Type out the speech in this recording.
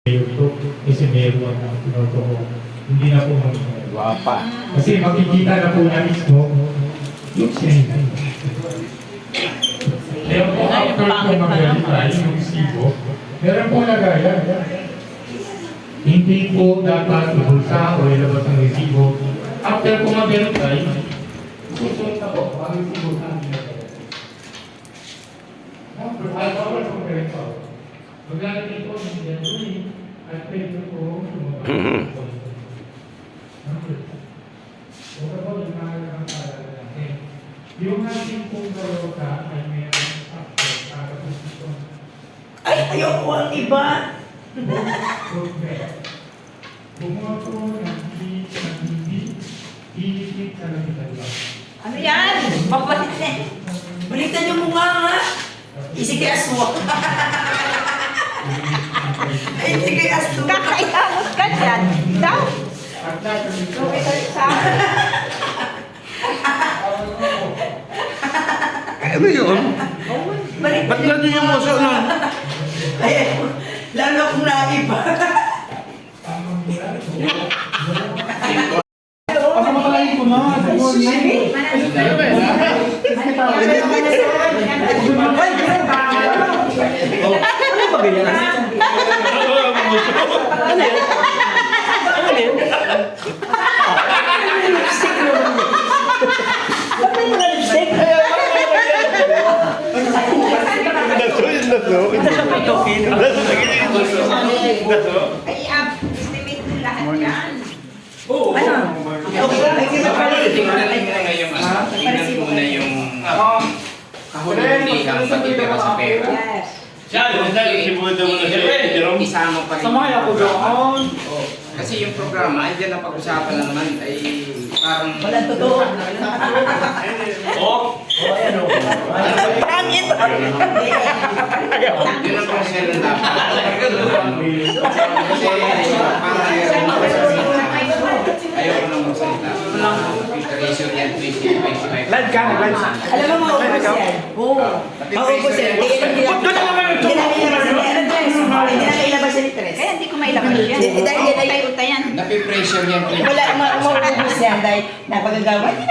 Kasi meron ang pinoto ko. Hindi na po magiging Guwapa. kasi makikita na po na mismo yung siya. Kaya po after po mag-verify yung sibo, meron po lagayan. Hindi po dapat ibulsa o ilabas ang resibo. After po mag-verify, susunod na po ang resibo sa amin. After 5 hours po verify. Maglalagay po ng January at pwede po lumabas. Yung ating pong karota ay mayroong factor para posisyon. Ay, ayoko ang iba. Bumoto ng hindi iisip sa lapitan lang. Ano yan? Papalit na. Balitan yung mukha nga. Isigi aswak. Ay, isigi aswak. Kakailamos ka dyan. Daw. At dahil Sa Ano yun? Balitan Ba't natin yung muso nun? Ay, lalo akong naiba. Ano matalayin ko na? Ano ba ganyan? Ba't may mga lipstick? i-estimate mo lahat yan. Ano? Ay, Tingnan muna yung tingnan muna yung kahulugan ng patitira sa pera. Yes. Isama pa rin. Samay ako doon. Oo. Kasi yung programa, ay dyan ang pag-usapan na naman ay parang... walang totoo. Pangit. Yun ang process na dapat. Kasi parang ayoko nang magsalita. Filtration yan, 20-25. Lad ka, lad. Alam mo, maubos yan. Oo. Maubos yan. Hindi na kailabas yan ni Tres. Kaya hindi ko mailabas yan. Dahil yan ay- Utay-utay yan. Napipressure yan. Wala, maubos yan dahil napagagawa.